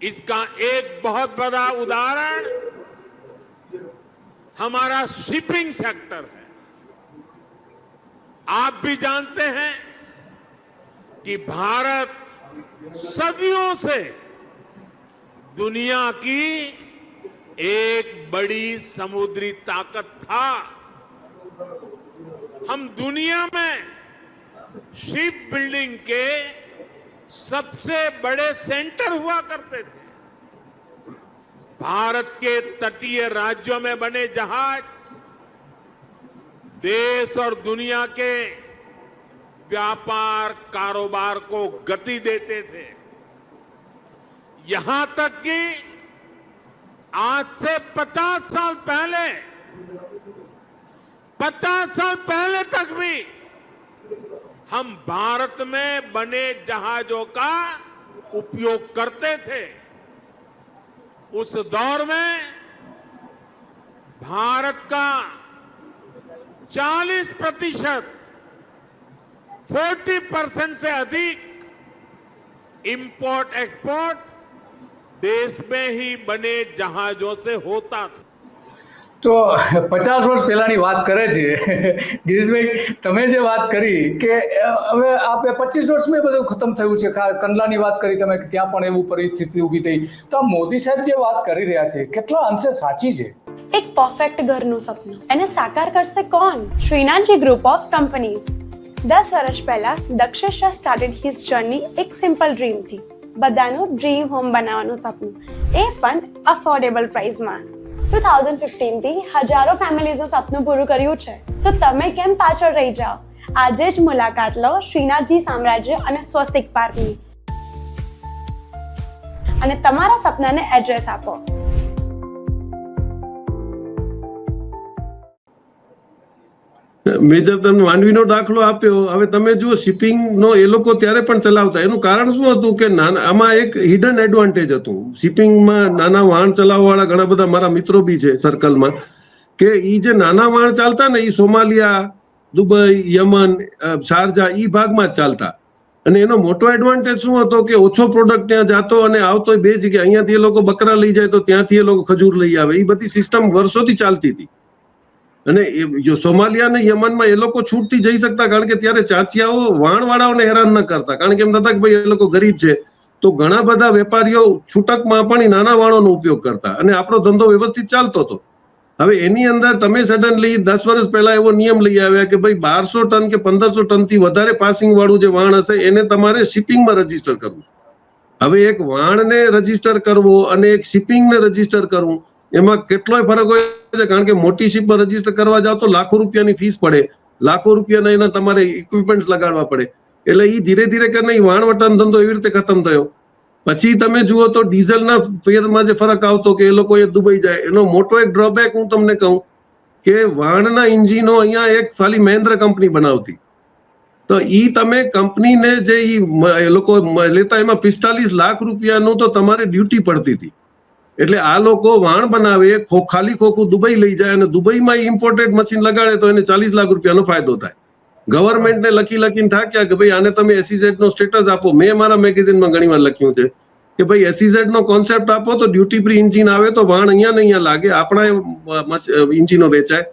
इसका एक बहुत बड़ा उदाहरण हमारा शिपिंग सेक्टर है. आप भी जानते हैं कि भारत सदियों से दुनिया की एक बड़ी समुद्री ताकत था। हम दुनिया में शिप बिल्डिंग के सबसे बड़े सेंटर हुआ करते थे। भारत के तटीय राज्यों में बने जहाज देश और दुनिया के व्यापार कारोबार को गति देते थे। यहां तक कि आज से 50 साल पहले तक भी हम भारत में बने जहाजों का उपयोग करते थे। उस दौर में भारत का 40% 40% से अधिक इंपोर्ट एक्सपोर्ट देश में ही बने जहाजों से होता था। તો 50 વર્ષ પહેલાની વાત કરે છે ગિરીશભાઈ, તમે જે વાત કરી કે હવે આ 25 વર્ષમાં બધું ખતમ થયું છે. કંડલાની વાત કરી તમે કે ત્યાં પણ એવું પરિસ્થિતિ ઊભી થઈ. તો આ મોદી સાહેબ જે વાત કરી રહ્યા છે કેટલા અંશે સાચી છે? એક પરફેક્ટ ઘરનું સપનું એને સાકાર કરશે કોણ? Shrinathji group of companies. 10 વર્ષ પહેલા Dakshesh Shah started his journey એક સિમ્પલ ડ્રીમથી. બધાનું ડ્રીમ હોમ બનાવવાનું સપનું, એ પણ અફોર્ડેબલ પ્રાઇસમાં. 2015 થી હજારો ફેમિલીઝનું સપનું પૂરું કર્યું છે. તો તમે કેમ પાછળ રહી જાઓ? આજે જ મુલાકાત લો શ્રીનાથજી સામ્રાજ્ય અને સ્વસ્તિક પાર્કની અને તમારા સપનાને એડ્રેસ આપો. મેજર તમે માંડવીનો દાખલો આપ્યો. હવે તમે જુઓ શિપિંગ નો એ લોકો ત્યારે પણ ચલાવતા. એનું કારણ શું હતું કે આમાં એક હિડન એડવાન્ટેજ હતું. શિપિંગમાં નાના વાહન ચલાવવા વાળા ઘણા બધા મારા મિત્રો બી છે સર્કલમાં, કે ઈ જે નાના વાહન ચાલતા ને એ સોમાલિયા, દુબઈ, યમન, શારજા ઈ ભાગમાં જ ચાલતા. અને એનો મોટો એડવાન્ટેજ શું હતો કે ઓછો પ્રોડક્ટ ત્યાં જાતો અને આવતો બે જગ્યાએ. અહીંયાથી એ લોકો બકરા લઈ જાય તો ત્યાંથી એ લોકો ખજૂર લઈ આવે. એ બધી સિસ્ટમ વર્ષોથી ચાલતી હતી. અને જો સોમાલિયા અને યમનમાં એ લોકો છૂટથી જઈ શકતા, કારણ કે ત્યારે ચાચિયાઓ વાણવાળાઓને હેરાન ન કરતા, કારણ કે એમ થતા કે ભાઈ એ લોકો ગરીબ છે. તો ઘણા બધા વેપારીઓ છૂટકમાં પણ નાના વાણોનો ઉપયોગ કરતા અને આપણો ધંધો વ્યવસ્થિત ચાલતો હતો. હવે એની અંદર તમે સડનલી 10 વર્ષ પહેલા એવો નિયમ લઈ આવ્યા કે ભાઈ 1200 ટન કે 1500 ટનથી વધારે પાસિંગ વાળું જે વાણ હશે એને તમારે શિપિંગમાં રજીસ્ટર કરવું. હવે એક વાણને રજીસ્ટર કરવો અને એક શિપિંગને રજીસ્ટર કરવું એમાં કેટલોય ફરક હોય છે. કારણ કે મોટી શિપમાં રજીસ્ટર કરવા જાવ તો લાખો રૂપિયાની ફીસ પડે, લાખો રૂપિયાના એના તમારે ઇક્વિપમેન્ટ્સ લગાડવા પડે. એટલે એ ધીરે ધીરે કરીને વાણવટાનો ધંધો એવી રીતે ખતમ થયો. પછી તમે જુઓ તો ડીઝલના ફેરમાં જે ફરક આવતો કે એ લોકો દુબઈ જાય. એનો મોટો એક ડ્રોબેક હું તમને કહું કે વાણના એન્જિનો અહીંયા એક ખાલી મહેન્દ્ર કંપની બનાવતી. તો ઈ તમે કંપનીને જે એ લોકો લેતા એમાં 45 લાખ રૂપિયાનું તો તમારે ડ્યુટી પડતી હતી. એટલે આ લોકો વાણ બનાવે, ખાલી ખોખું દુબઈ લઈ જાય અને દુબઈમાં ઇમ્પોર્ટેડ મશીન લગાડે તો એને 40 લાખ રૂપિયાનો ફાયદો થાય. ગવર્મેન્ટને લખીને થાક્યા કે ભાઈ આને તમે SEZ નો સ્ટેટસ આપો. મેં મારા મેગેઝિનમાં ઘણી વાર લખ્યું છે કે ભાઈ SEZ નો કોન્સેપ્ટ આપો તો ડ્યુટી ફ્રી એન્જિન આવે તો વાણ અહીંયા ને અહીંયા લાગે, આપણા એન્જિનો વેચાય.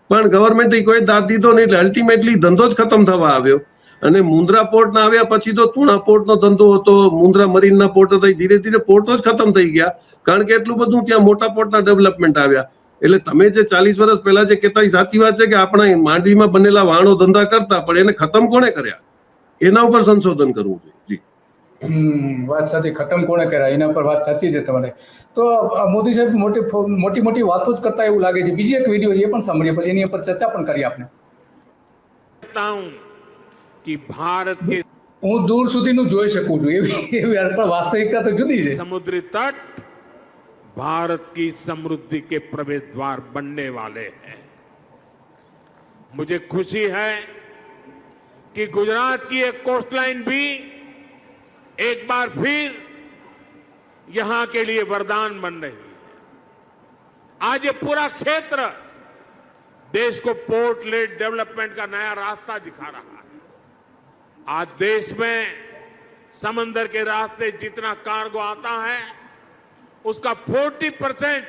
પણ ગવર્મેન્ટે કોઈ દાદ દીધો નહીં. એટલે અલ્ટિમેટલી ધંધો જ ખતમ થવા આવ્યો. અને મુન્દ્રા પોર્ટના આવ્યા પછી તો તુણા પોર્ટનો ધંધો હતો, મુન્દ્રા મરીનના પોર્ટ હતા. ધીરે ધીરે પોર્ટો જ ખતમ થઈ ગયા, કારણ કે એટલું બધું ત્યાં મોટા પોર્ટના ડેવલપમેન્ટ આવ્યા. એટલે તમે જે 40 વર્ષ પહેલા જે કહેતા એ સાચી વાત છે કે આપણા માંડવીમાં બનેલા વાણો ધંધા કરતા, પણ એને ખતમ કોણે કર્યા એના ઉપર સંશોધન કરવું જોઈએ. વાત સાચી. ખતમ કોણે કર્યા એના પર વાત સાચી છે તમારે. તો મોદી સાહેબ મોટી વાતો જ કરતા એવું લાગે છે. બીજી એક વિડીયો છે એ પણ સાંભળીએ, પછી એની ઉપર ચર્ચા પણ કરીએ આપણે. कि भारत के હું દૂર સુધીનું જોઈ શકું છું એવી પણ વાસ્તવિકતા તો જુદી છે. समुद्री तट भारत की समृद्धि के प्रवेश द्वार बनने वाले हैं। मुझे खुशी है कि गुजरात की एक कोस्ट लाइन भी एक बार फिर यहां के लिए वरदान बन रही है। आज ये पूरा क्षेत्र देश को पोर्ट लेड डेवलपमेंट का नया रास्ता दिखा रहा है। आज देश में समंदर के रास्ते जितना कार्गो आता है उसका 40%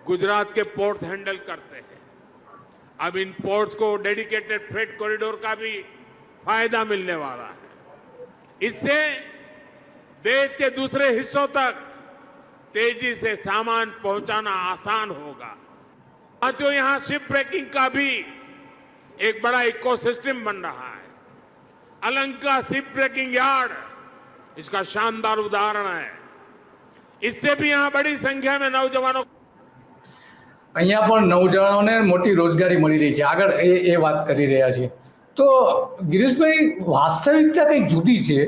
गुजरात के पोर्ट्स हैंडल करते हैं। अब इन पोर्ट्स को डेडिकेटेड फ्रेट कॉरिडोर का भी फायदा मिलने वाला है। इससे देश के दूसरे हिस्सों तक तेजी से सामान पहुंचाना आसान होगा। आज जो यहां शिप ब्रेकिंग का भी एक बड़ा इकोसिस्टम बन रहा है। अलंका शिप ब्रेकिंग यार्ड इसका शानदार उदाहरण है। इससे भी यहां बड़ी संख्या में नौजवानों અહીંયા પણ નવજવાનોને મોટી રોજગારી મળી રહી છે. આગળ એ વાત કરી રહ્યા છીએ. તો ગિરીશભાઈ, વાસ્તવિકતા કંઈક જુદી છે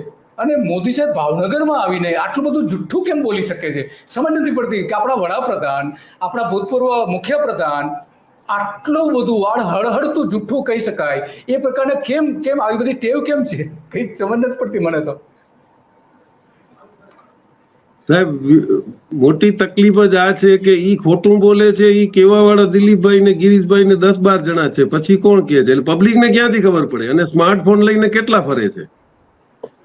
અને મોદી સાહેબ ભાવનગરમાં આવીને આટલું બધું જુઠ્ઠું કેમ બોલી શકે છે? સમજ નથી પડતી કે આપણા વડાપ્રધાન, આપણા ભૂતપૂર્વ મુખ્યપ્રધાન આટલું બધું હળહળતું જુઠ્ઠું કહી શકાય એ પ્રકારે કેમ આવી બધી ટેવ કેમ છે? કંઈક સમજ નથી પડતી મને તો. સાહેબ, મોટી તકલીફ જ આ છે કે ઈ ખોટું બોલે છે. ઈ કેવા વાળા દિલીપભાઈ ને ગિરીશભાઈ ને 10-12 જણા છે, પછી કોણ કહે છે? એટલે પબ્લિક ને ક્યાંથી ખબર પડે? અને સ્માર્ટફોન લઈને કેટલા ફરે છે?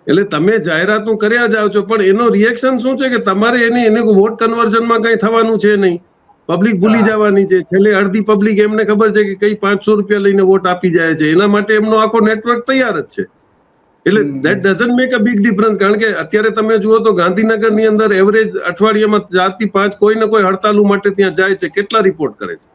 એટલે તમે જાહેરાતો કર્યા જાવ છો, પણ એનો રિએક્શન શું છે કે તમારે એને વોટ કન્વર્ઝનમાં કઈ થવાનું છે નહીં. પબ્લિક ભૂલી જવાની છે. છેલ્લે અડધી પબ્લિક એમને ખબર છે કે કઈ 500 રૂપિયા લઈને વોટ આપી જાય છે. એના માટે એમનો આખો નેટવર્ક તૈયાર જ છે. એટલે that doesn't make a big difference. કારણ કે અત્યારે તમે જુઓ તો ગાંધીનગરની અંદર એવરેજ અઠવાડિયામાં 4 થી 5 કોઈ ને કોઈ હડતાલો માટે ત્યાં જાય છે. કેટલા રિપોર્ટ કરે છે?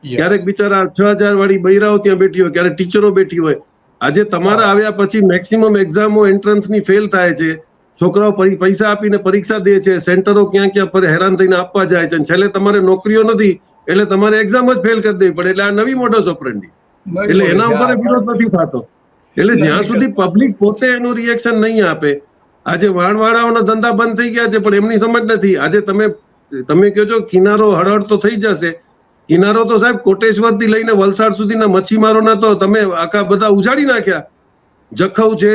ક્યારેક બિચારા 6000 વાળી બૈરાઓ ત્યાં બેઠી હોય, ક્યારેક ટીચરો બેઠી હોય. આજે તમારા આવ્યા પછી મેક્સિમમ એક્ઝામો એન્ટ્રન્સની ફેલ થાય છે. છોકરાઓ પૈસા આપીને પરીક્ષા દે છે. સેન્ટરો ક્યાં ક્યાં હેરાન થઈને આપવા જાય છે. છેલ્લે તમારે નોકરીઓ નથી એટલે તમારે એક્ઝામ જ ફેલ કરી દેવી પડે. એટલે આ નવી મોડસ ઓપરેન્ડી. એટલે એના ઉપર વિરોધ નથી થતો. એટલે જ્યાં સુધી પબ્લિક પોતે એનું રિએક્શન નહીં આપે. આજે વાણવાળાઓના ધંધા બંધ થઈ ગયા છે, પણ એમની સમજ નથી. આજે તમે કહો છો કિનારો હળહળ તો થઈ જશે. કિનારો તો સાહેબ કોટેશ્વર થી લઈને વલસાડ સુધીના મચ્છીમારોના તો તમે આખા બધા ઉજાડી નાખ્યા. જખૌ છે,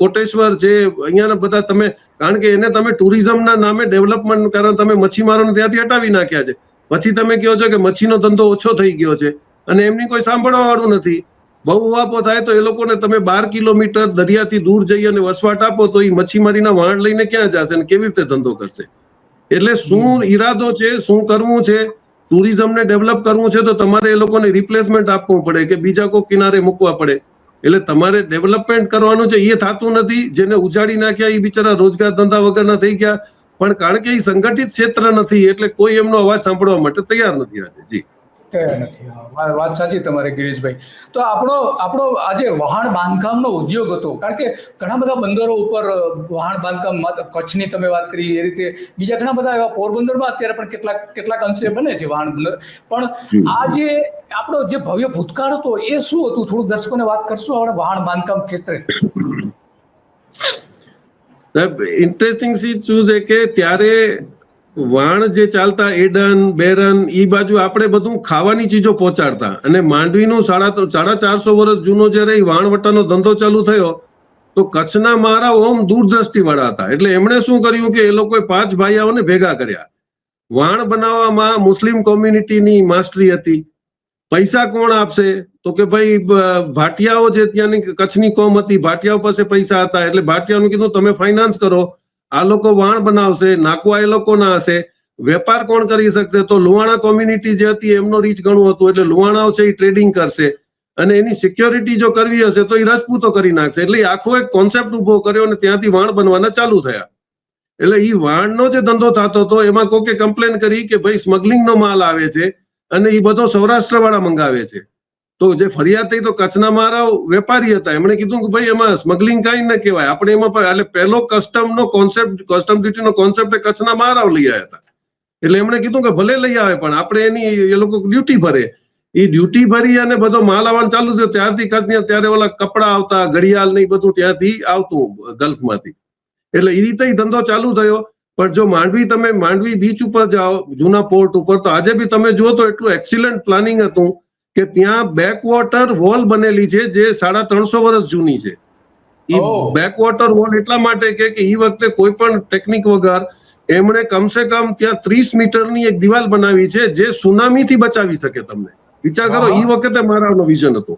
કોટેશ્વર છે, અહીંયાના બધા તમે, કારણ કે એને તમે ટુરિઝમના નામે ડેવલપમેન્ટ કારણ તમે મચ્છીમારોને ત્યાંથી હટાવી નાખ્યા છે. પછી તમે કહો છો કે મચ્છીનો ધંધો ઓછો થઈ ગયો છે અને એમની કોઈ સાંભળવા વાળું નથી. બહુ વાપો થાય તો એ લોકોને તમે 12 કિલોમીટર દરિયાથી દૂર જઈ અને વસવાટ આપો તો એ મચ્છીમારીના વાણ લઈને ક્યાં જશે અને કેવી રીતે ધંધો કરશે? એટલે શું ઈરાદો છે, શું કરવું છે? ટુરિઝમને ડેવલપ કરવું છે તો તમારે એ લોકોને રિપ્લેસમેન્ટ આપવું પડે કે બીજા કોઈ કિનારે મૂકવા પડે. એટલે તમારે ડેવલપમેન્ટ કરવાનું છે, એ થતું નથી. જેને ઉજાડી નાખ્યા એ બિચારા રોજગાર ધંધા વગરના થઈ ગયા. પણ કારણ કે એ સંગઠિત ક્ષેત્ર નથી એટલે કોઈ એમનો અવાજ સાંભળવા માટે તૈયાર નથી આજે. જી તૈયાર નથી. વાત સાચી તમારે ગિરીશભાઈ. તો આપણો આજે વહાણ બાંધકામનો ઉદ્યોગ હતો, કારણ કે ઘણા બધા બંદરો ઉપર વહાણ બાંધકામ, કચ્છની તમે વાત કરી એ રીતે બીજા ઘણા બધા એવા પોરબંદરમાં અત્યારે પણ કેટલાક અંશે બને છે વહાણ બંદર. પણ આ જે આપણો જે ભવ્ય ભૂતકાળ હતો એ શું હતું? થોડું દર્શકોને વાત કરશું આપણે વહાણ બાંધકામ ક્ષેત્રે. ઇન્ટરેસ્ટિંગ ચીજ છે કે ત્યારે વાણ જે ચાલતા એડન બેરન ઈ બાજુ આપણે બધું ખાવાની ચીજો પહોંચાડતા. અને માંડવીનું 450 વર્ષ જૂનો જયારે વાણવટાનો ધંધો ચાલુ થયો તો કચ્છના મહારાવ ઓમ દૂરદ્રષ્ટિ વાળા હતા. એટલે એમણે શું કર્યું કે એ લોકોએ 5 ભાઈઓને ભેગા કર્યા. વાણ બનાવવામાં મુસ્લિમ કોમ્યુનિટીની માસ્ટરી હતી. પૈસા કોણ આપશે? તો કે ભાઈ ભાટિયાઓ જે ત્યાંની કચ્છની કોમ હતી, ભાટિયાઓ પાસે પૈસા હતા. એટલે ભાટિયાઓને કીધું તમે ફાઇનાન્સ કરો, આ લોકો વાણ બનાવશે, નાકવા એ લોકોના હશે. વેપાર કોણ કરી શકશે? તો લુહાણા કોમ્યુનિટી જે હતી એમનો રીચ ઘણું હતું. એટલે લુહાણાઓ છે એ ટ્રેડિંગ કરશે અને એની સિક્યોરિટી જો કરવી હશે તો એ રાજપૂતો કરી નાખશે. એટલે આખો એક કોન્સેપ્ટ ઉભો કર્યો અને ત્યાંથી વાણ બનવાના ચાલુ થયા. એટલે એ વાણનો જે ધંધો થતો હતો એમાં કોકે કમ્પ્લેન કરી કે ભાઈ સ્મગલિંગનો માલ આવે છે અને એ બધો સૌરાષ્ટ્ર વાળા મંગાવે છે. તો જે ફરિયાદ થઈ તો કચ્છના મારા વેપારી હતા. એમણે કીધું કે ભાઈ એમાં સ્મગલિંગ કઈ ન કહેવાય, આપણે એમાં પણ એટલે પહેલો કસ્ટમ ડ્યુટીનો કોન્સેપ્ટ કચ્છના મારાવ લઈ આવ્યા હતા. એટલે એમણે કીધું કે ભલે લઈ આવે પણ આપણે એની એ લોકો ડ્યુટી ભરે. એ ડ્યુટી ભરી અને બધો માલ આવવાનું ચાલુ થયો. ત્યારથી કચ્છની ત્યારે ઓલા કપડા આવતા, ઘડિયાળ ને બધું ત્યાંથી આવતું ગલ્ફમાંથી. એટલે એ રીતે ધંધો ચાલુ થયો. પણ જો માંડવી બીચ ઉપર જાઓ, જૂના પોર્ટ ઉપર, તો આજે બી તમે જુઓ તો એટલું એક્સિલન્ટ પ્લાનિંગ હતું કે ત્યાં બેકવોટર વોલ બનેલી છે જે 350 વર્ષ જૂની છે. એ બેકવોટર વોલ એટલા માટે કે એ વખતે કોઈ પણ ટેકનિક વગર એમણે કમસે કમ ત્યાં 30 મીટરની એક દિવાલ બનાવી છે જે સુનામીથી બચાવી શકે તમને. વિચાર કરો, એ વખતે મારાનો વિઝન હતો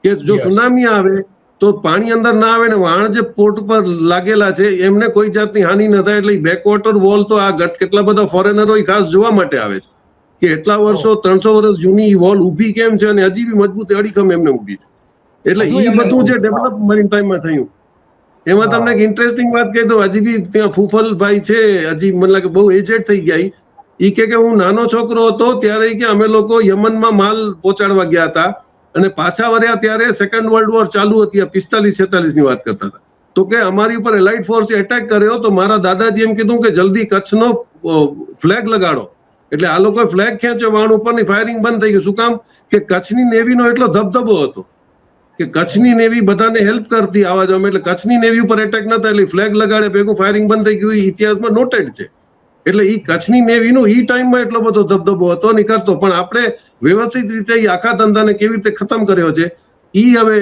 કે જો સુનામી આવે તો પાણી અંદર ના આવે ને વાણ જે પોર્ટ પર લાગેલા છે એમને કોઈ જાતની હાનિ ન થાય. એટલે બેકવોટર વોલ તો આ કેટલા બધા ફોરેનરો ખાસ જોવા માટે આવે છે કે એટલા વર્ષો 300 વર્ષ જૂની વોલ ઊભી કેમ છે અને હજી બી મજબૂત અડીખમ એમને ઊભી છે. એટલે એ બધું જે ડેવલપ મરીન ટાઈમમાં થયું એમાં તમને એક ઇન્ટરેસ્ટિંગ વાત કહી દઉં, હજી બી ત્યાં ફૂફલભાઈ છે, હજી મને લાગે બહુ એજેડ થઈ ગયા. ઈ કે હું નાનો છોકરો હતો ત્યારે કે અમે લોકો યમનમાં માલ પહોંચાડવા ગયા હતા અને પાછા વર્યા ત્યારે સેકન્ડ વર્લ્ડ વોર ચાલુ હતી, 45-46 ની વાત કરતા હતા. તો કે અમારી ઉપર એલાઇડ ફોર્સે એટેક કર્યો તો મારા દાદાજી એમ કીધું કે જલ્દી કચ્છનો ફ્લેગ લગાડો. એટલે આ લોકોએ ફ્લેગ ખેંચ્યો, વાણ ઉપરની ફાયરિંગ બંધ થઈ ગયું. શું કામ? કે કચ્છની નેવીનો એટલો ધબધબો હતો કે કચ્છની નેવી બધાને હેલ્પ કરતી આવા જવામાં, એટલે કચ્છની નેવી ઉપર એટેક નતા એટલે ફ્લેગ લગાડે ભેગું ફાયરિંગ બંધ થઈ ગયું. ઇતિહાસમાં નોટેડ છે. એટલે ઈ કચ્છની નેવીનો ઈ ટાઈમમાં એટલો બધો ધબધબો હતો નહીં કરતો, પણ આપણે વ્યવસ્થિત રીતે ઈ આખા ધંધાને કેવી રીતે ખતમ કર્યો છે ઈ હવે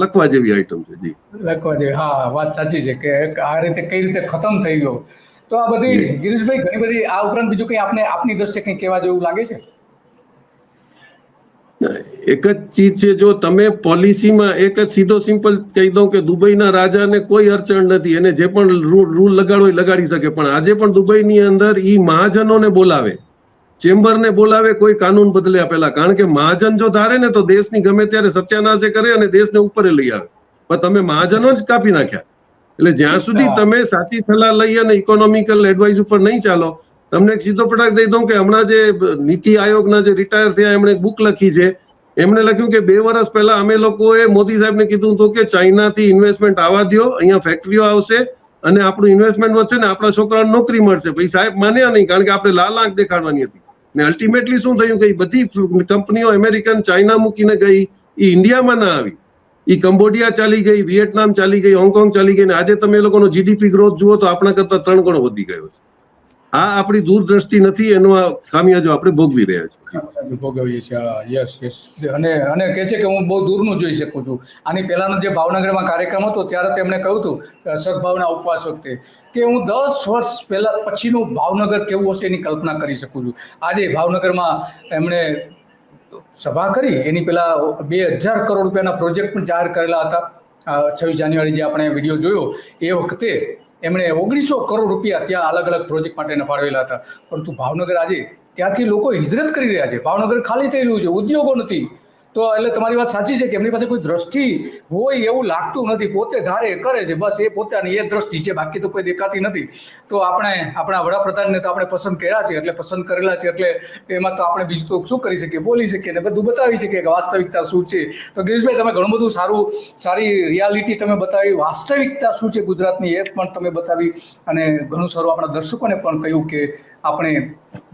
લખવા જેવી આઈટમ છે. જી લખવા જેવી, હા વાત સાચી છે કે આ રીતે કઈ રીતે ખતમ થઈ ગયો. તો આ બધી ગિરીશભાઈ ઘણી બધી આ ઉપરાંત બીજું કઈ આપને આપની દ્રષ્ટિએ કઈ કહેવા જેવું લાગે છે? એક જ ચીજ છે, જો તમે પોલિસીમાં એક જ સીધો સિમ્પલ કહી દઉં કે દુબઈના રાજાને કોઈ અડચણ નથી, એને જે પણ રૂલ લગાડો એ લગાડી શકે. પણ આજે પણ દુબઈની અંદર ઈ મહાજનોને બોલાવે, ચેમ્બરને બોલાવે, કોઈ કાનૂન બદલ્યા પહેલા. કારણ કે મહાજન જો ધારે ને તો દેશની ગમે ત્યારે સત્યાનાશ કરે અને દેશને ઉપર લઈ આવે, પણ તમે મહાજનો જ કાપી નાખ્યા. એટલે જ્યાં સુધી તમે સાચી સલાહ લઈ અને ઇકોનોમિકલ એડવાઇસ ઉપર નહીં ચાલો, તમને એક સીધો પટાક દઈ દઉં કે હમણાં જે નીતિ આયોગના જે રિટાયર થયા એમણે એક બુક લખી છે. એમણે લખ્યું કે 2 વર્ષ પહેલા અમે લોકોએ મોદી સાહેબને કીધું હતું કે ચાઇનાથી ઇન્વેસ્ટમેન્ટ આવવા દો, અહીંયા ફેક્ટરીઓ આવશે અને આપણું ઇન્વેસ્ટમેન્ટ વધશે ને આપણા છોકરાઓને નોકરી મળશે. પછી સાહેબ માન્યા નહીં, કારણ કે આપણે લાલ આંખ દેખાડવાની હતી. ને અલ્ટિમેટલી શું થયું કે બધી કંપનીઓ અમેરિકન ચાઇના મૂકીને ગઈ, એ ઇન્ડિયામાં ના આવી. ઈ કંબોડિયા ચાલી ગઈ, વિયેટનામ ચાલી ગઈ, હોંગકોંગ ચાલી ગઈ, ને આજે તમે એ લોકોનો જીડીપી ગ્રોથ જુઓ તો આપણા કરતા 3 ગણો વધી ગયો છે. આ આપણી દૂરદ્રષ્ટિ નથી, એનો આ ખામિયાજો આપણે ભોગવી રહ્યા છીએ. ભોગવીએ છીએ. Yes yes. અને કહે છે કે હું બહુ દૂરનું જોઈ શકું છું. આની પહેલાનો જે ભાવનગરમાં કાર્યક્રમ હતો ત્યારે તેમણે કહ્યું હતું સદભાવના ઉપવાસ વખતે કે હું 10 વર્ષ પહેલા પછીનું ભાવનગર કેવું હશે એની કલ્પના કરી શકું છું. આજે ભાવનગરમાં એમણે સભા કરી, એની પહેલા 2000 કરોડ રૂપિયાના પ્રોજેક્ટ પણ જાહેર કરેલા હતા. 26 જાન્યુઆરી જે આપણે વિડીયો જોયો એ વખતે એમણે 1900 કરોડ રૂપિયા ત્યાં અલગ અલગ પ્રોજેક્ટ માટે ફાળવેલા હતા. પરંતુ ભાવનગર આજે ત્યાંથી લોકો હિજરત કરી રહ્યા છે. ભાવનગર ખાલી થઈ રહ્યું છે, ઉદ્યોગો નથી. તો એટલે તમારી વાત સાચી છે કે એમની પાસે કોઈ દ્રષ્ટિ હોય એવું લાગતું નથી. પોતે ધારે કરે છે, બસ એ પોતાની એ દ્રષ્ટિ છે, બાકી તો કોઈ દેખાતી નથી. તો આપણે આપણા વડાપ્રધાનને તો આપણે પસંદ કર્યા છે, એટલે પસંદ કરેલા છે, એટલે એમાં તો આપણે બીજું તો શું કરી શકીએ? બોલી શકીએ ને બધું બતાવી શકીએ કે વાસ્તવિકતા શું છે. તો ગિરીશભાઈ તમે ઘણું બધું સારી રિયાલિટી તમે બતાવી, વાસ્તવિકતા શું છે ગુજરાતની એ પણ તમે બતાવી, અને ઘણું સારું આપણા દર્શકોને પણ કહ્યું કે આપણે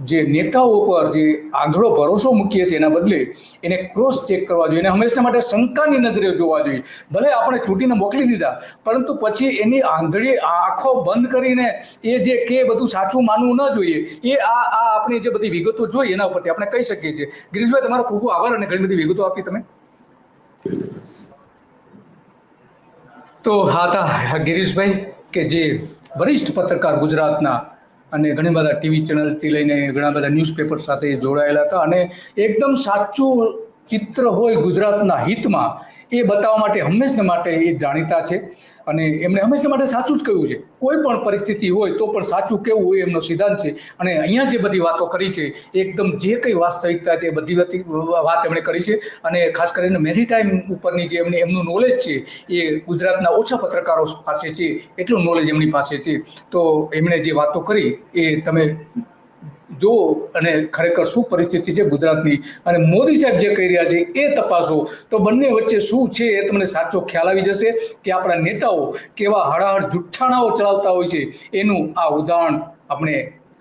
જે નેતાઓ પર જે આંધળો ભરોસો મૂકીએ છીએ એના બદલે એને ક્રોસ ચેક કરવા જોઈએ, એને હંમેશા માટે શંકાની નજરે જોવા જોઈએ. ભલે આપણે ચૂંટીને મોકલી દીધા, પરંતુ પછી એની આંધળી આંખો બંધ કરીને એ જે કે બધું સાચું માનવું ન જોઈએ. એ આ આપણી જે બધી વિગતો જોઈ એના ઉપરથી આપણે કહી શકીએ છીએ. ગિરીશભાઈ તમારો ખૂબ ખૂબ આભાર અને ઘણી બધી વિગતો આપી તમે. તો હા હતા ગિરીશભાઈ કે જે વરિષ્ઠ પત્રકાર ગુજરાતના, અને ઘણા બધા ટીવી ચેનલથી લઈને ઘણા બધા ન્યૂઝપેપર સાથે જોડાયેલા હતા, અને એકદમ સાચું ચિત્ર હોય ગુજરાતના હિતમાં એ બતાવવા માટે હંમેશા માટે એ જાણીતા છે. અને એમણે હંમેશા માટે સાચું જ કહ્યું છે. કોઈ પણ પરિસ્થિતિ હોય તો પણ સાચું કહેવું હોય એમનો સિદ્ધાંત છે. અને અહીંયા જે બધી વાતો કરી છે એકદમ જે કંઈ વાસ્તવિકતા તે બધી વાત એમણે કરી છે. અને ખાસ કરીને મેરીટાઈમ ઉપરની જે એમનું નોલેજ છે એ ગુજરાતના ઓછા પત્રકારો પાસે છે એટલું નોલેજ એમની પાસે છે. તો એમણે જે વાતો કરી એ તમે જો અને ખરેખર શું પરિસ્થિતિ છે ગુજરાતની, અને મોદી સાહેબ જે કહી રહ્યા છે એ તપાસો તો બંને વચ્ચે શું છે એ તમને સાચો ખ્યાલ આવી જશે કે આપણા નેતાઓ કેવા હળાહળ જુઠ્ઠાણાઓ ચલાવતા હોય છે. એનું આ ઉદાહરણ આપણે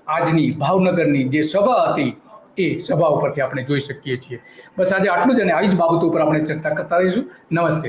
આજની ભાવનગરની જે સભા હતી એ સભા ઉપરથી આપણે જોઈ શકીએ છીએ. બસ આજે આટલું જ, અને આવી જ બાબતો ઉપર આપણે ચર્ચા કરતા રહીશું. નમસ્તે.